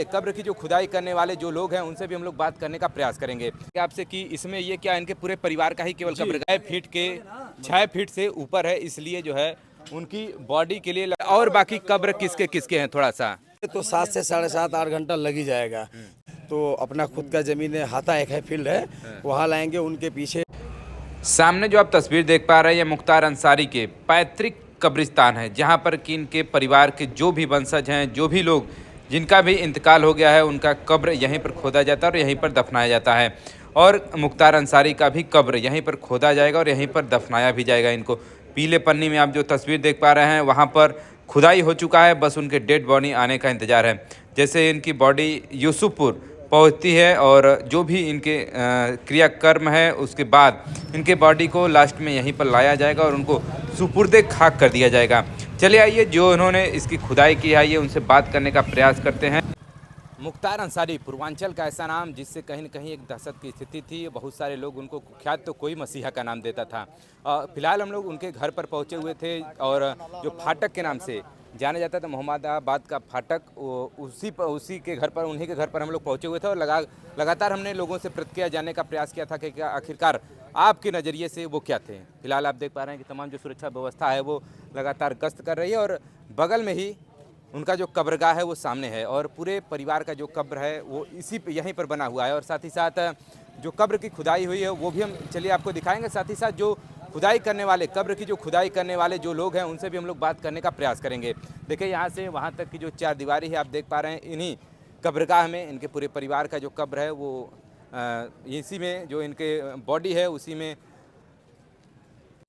कब्र की जो खुदाई करने वाले जो लोग हैं उनसे भी हम लोग बात करने का प्रयास करेंगे आपसे कि इसमें ये क्या इनके पूरे परिवार का ही केवल कब्र 6 फीट से ऊपर है, इसलिए जो है उनकी बॉडी के लिए और बाकी कब्र किसके किसके हैं थोड़ा सा तो 7 से 7.5 8 घंटा लग ही जाएगा। तो अपना खुद का जमीन है, हाथा एक है फील्ड है, वहाँ लाएंगे। उनके पीछे सामने जो आप तस्वीर देख पा रहे हैं ये मुख्तार अंसारी के पैतृक कब्रिस्तान है, जहाँ पर कि इनके परिवार के जो भी वंशज हैं, जो भी लोग जिनका भी इंतकाल हो गया है, उनका कब्र यहीं पर खोदा जाता है और यहीं पर दफनाया जाता है। और मुख्तार अंसारी का भी कब्र यहीं पर खोदा जाएगा और यहीं पर दफनाया भी जाएगा। इनको पीले पन्नी में आप जो तस्वीर देख पा रहे हैं वहाँ पर खुदाई हो चुका है, बस उनके डेड बॉडी आने का इंतज़ार है। जैसे इनकी बॉडी यूसुफपुर पहुंचती है और जो भी इनके क्रियाकर्म है उसके बाद इनके बॉडी को लास्ट में यहीं पर लाया जाएगा और उनको सुपुर्दे खाक कर दिया जाएगा। चलिए आइए जो उन्होंने इसकी खुदाई की है, आइए उनसे बात करने का प्रयास करते हैं। मुख्तार अंसारी पूर्वांचल का ऐसा नाम जिससे कहीं न कहीं एक दहशत की स्थिति थी। बहुत सारे लोग उनको कुख्यात तो कोई मसीहा का नाम देता था। फिलहाल हम लोग उनके घर पर पहुंचे हुए थे और जो फाटक के नाम से जाना जाता था, मोहम्मदाबाद का फाटक, उसी के घर पर, उन्हीं के घर पर हम लोग पहुंचे हुए थे और लगातार हमने लोगों से प्रतिक्रिया जानने का प्रयास किया था कि आखिरकार आपके नज़रिए से वो क्या थे। फिलहाल आप देख पा रहे हैं कि तमाम जो सुरक्षा व्यवस्था है वो लगातार गश्त कर रही है और बगल में ही उनका जो कब्रगाह है वो सामने है और पूरे परिवार का जो कब्र है वो यहीं पर बना हुआ है। और साथ ही साथ जो कब्र की खुदाई हुई है वो भी हम चलिए आपको दिखाएंगे। साथ ही साथ जो खुदाई करने वाले, कब्र की जो खुदाई करने वाले जो लोग हैं उनसे भी हम लोग बात करने का प्रयास करेंगे। देखिए यहाँ से वहाँ तक की जो 4 दीवारी है आप देख पा रहे हैं, इन्हीं कब्रगाह में इनके पूरे परिवार का जो कब्र है वो इसी में जो इनके बॉडी है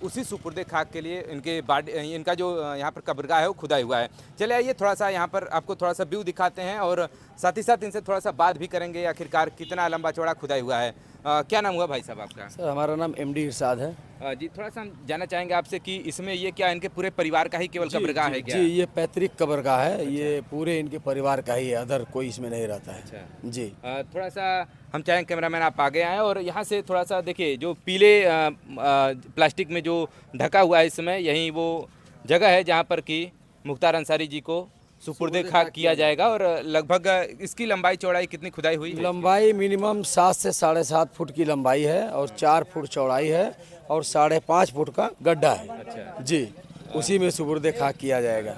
उसी सुपुर्दे खाक के लिए इनका जो यहाँ पर कब्रगाह है वो खुदाई हुआ है। चले आइए थोड़ा सा यहाँ पर आपको थोड़ा सा व्यू दिखाते हैं और साथ ही साथ इनसे थोड़ा सा बात भी करेंगे आखिरकार कितना लंबा चौड़ा खुदाई हुआ है। क्या नाम हुआ भाई साहब आपका? सर हमारा नाम MD इरशाद है। जी, थोड़ा सा हम जानना चाहेंगे आपसे कि इसमें ये क्या इनके पूरे परिवार का ही केवल कब्रगाह है क्या? जी, ये पैतृक कब्रगाह है, ये पूरे इनके परिवार का ही है, अदर कोई इसमें नहीं रहता है। अच्छा जी। थोड़ा सा हम चाहेंगे कैमरामैन आप आगे आएँ और यहाँ से थोड़ा सा देखिए जो पीले प्लास्टिक में जो ढका हुआ है इस समय, यही वो जगह है जहाँ पर कि मुख्तार अंसारी जी को सुपुर्दे खाक किया जाएगा। और लगभग इसकी लंबाई चौड़ाई कितनी खुदाई हुई है? लंबाई मिनिमम 7 से 7.5 फुट की लंबाई है और 4 फुट चौड़ाई है और 5.5 फुट का गड्ढा है। अच्छा जी, उसी में सुपुर्दे खाक किया जाएगा।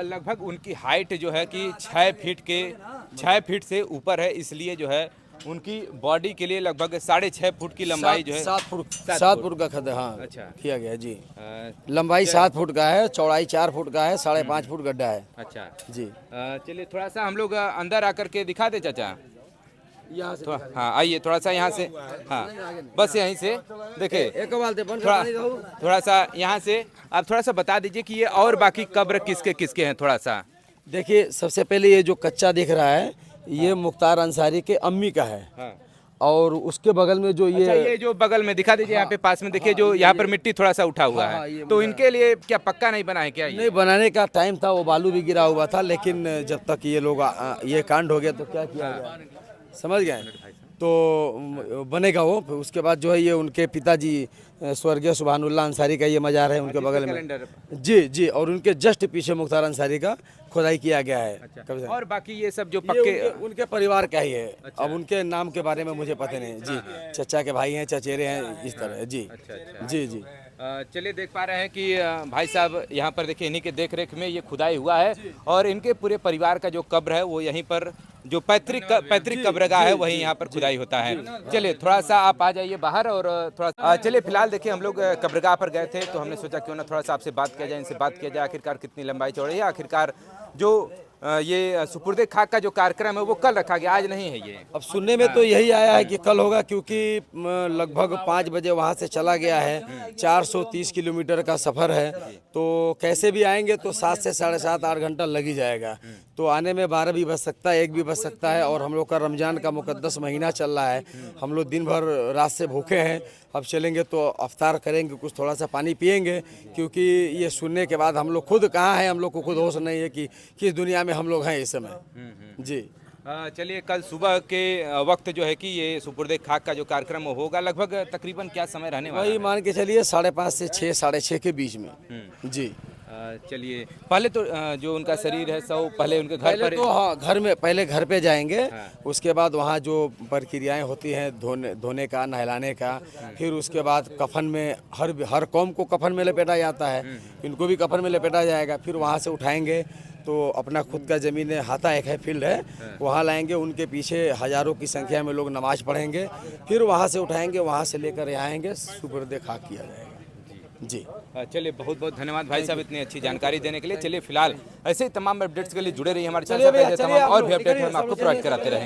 लगभग उनकी हाइट जो है कि 6 फीट से ऊपर है, इसलिए जो है उनकी बॉडी के लिए लगभग 6.5 फुट की लंबाई जो है 7 फुट का खड्डा, हाँ अच्छा किया गया जी। लंबाई 7 फुट का है, चौड़ाई 4 फुट का है, 5.5 फुट गड्ढा है। अच्छा जी। चलिए थोड़ा सा हम लोग अंदर आकर के दिखा दे चाचा, यहाँ से हाँ आइए थोड़ा सा यहाँ से, हाँ बस यहीं से देखिए थोड़ा सा यहाँ से आप थोड़ा सा बता दीजिए कि ये और बाकी कब्र किसके किसके हैं थोड़ा सा। देखिए, सबसे पहले ये जो कच्चा दिख रहा है ये मुख्तार अंसारी के अम्मी का है। हाँ। और उसके बगल में जो ये जो बगल में दिखा दीजिए, यहाँ पे पास में देखिए जो यहाँ पर मिट्टी थोड़ा सा उठा हुआ है, तो इनके लिए क्या पक्का नहीं बना है क्या? नहीं, बनाने का टाइम था, वो बालू भी गिरा हुआ था, लेकिन जब तक ये लोग ये कांड हो गया तो क्या किया गया, समझ गए, तो बनेगा वो। फिर उसके बाद जो है ये उनके पिताजी स्वर्गीय सुभानुल्लाह अंसारी का ये मजार है उनके बगल में। जी, और उनके जस्ट पीछे मुख्तार अंसारी का खुदाई किया गया है। अच्छा। और बाकी ये सब जो पक्के उनके परिवार का ही है। अच्छा। अब उनके नाम के बारे में मुझे पता नहीं जी। चचा के भाई हैं, चचेरे हैं, इस तरह जी। अच्छा। जी। चलिए देख पा रहे हैं कि भाई साहब यहाँ पर देखिए इन्हीं के देख रेख में ये खुदाई हुआ है और इनके पूरे परिवार का जो कब्र है वो यहीं पर जो पैतृक कब्रगाह है वहीं यहाँ पर खुदाई होता है। चलिए थोड़ा सा आप आ जाइए बाहर और थोड़ा चलिए फिलहाल देखिए हम लोग कब्रगाह पर गए थे तो हमने सोचा क्यों ना थोड़ा सा आपसे बात किया जाए, इनसे बात किया जाए आखिरकार कितनी लंबाई चौड़ाई है, आखिरकार जो ये सुपुर्दे खाक का जो कार्यक्रम है वो कल रखा गया, आज नहीं है ये। अब सुनने में तो यही आया है कि कल होगा, क्योंकि लगभग 5 बजे वहाँ से चला गया है, 430 किलोमीटर का सफ़र है, तो कैसे भी आएंगे तो 7 से 7.5 8 घंटा लग ही जाएगा। तो आने में 12 भी बज सकता है, 1 भी बज सकता है। और हम लोग का रमज़ान का मुक़द्दस महीना चल रहा है, हम लोग दिन भर रात से भूखे हैं। अब चलेंगे तो अफ्तार करेंगे, कुछ थोड़ा सा पानी पिएंगे, क्योंकि ये सुनने के बाद हम लोग खुद कहाँ हैं, हम लोग को खुद होश नहीं है कि किस दुनिया में हम लोग हैं इस समय। जी। चलिए कल सुबह के वक्त जो है कि ये सुपुर्दे खाक का जो कार्यक्रम होगा, लगभग तकरीबन क्या समय रहने वाला है? वही मान के चलिए 5:30 से 6 साढ़े 6 के बीच में। जी। चलिए, पहले तो जो उनका शरीर है सब पहले उनके घर पहले पर तो हाँ घर में पहले घर पे जाएंगे। हाँ। उसके बाद वहाँ जो प्रक्रियाएं होती हैं धोने का नहलाने का, फिर उसके बाद कफन में हर कौम को कफन में लपेटा जाता है, इनको भी कफन में लपेटा जाएगा। फिर वहाँ से उठाएंगे तो अपना खुद का ज़मीन है, हाथा एक है फील्ड है, वहाँ लाएंगे। उनके पीछे हज़ारों की संख्या में लोग नमाज पढ़ेंगे। फिर वहाँ से उठाएंगे, वहाँ से लेकर यहाँ आएंगे, सुपुर्द खाक किया जाएगा। जी चलिए, बहुत बहुत धन्यवाद भाई साहब इतनी अच्छी जानकारी देने के लिए। चलिए फिलहाल ऐसे ही तमाम अपडेट्स के लिए जुड़े रहिए हमारे चलिए चैनल भैया, से, चलिए तमाम आप और लोग भी अपडेट निकलिए, हम आपको सब प्रोवाइड कराते रहेंगे।